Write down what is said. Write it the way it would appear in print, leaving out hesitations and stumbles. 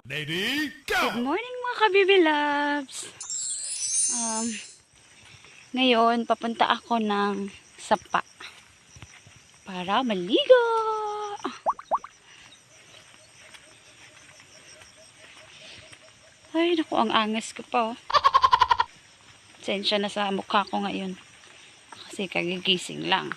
Lady, go! Good morning mga kabibi loves. Ngayon papunta ako ng sapa para maligo. Ay naku, ang angas ko pa. Sensya na sa mukha ko ngayon kasi kagigising lang.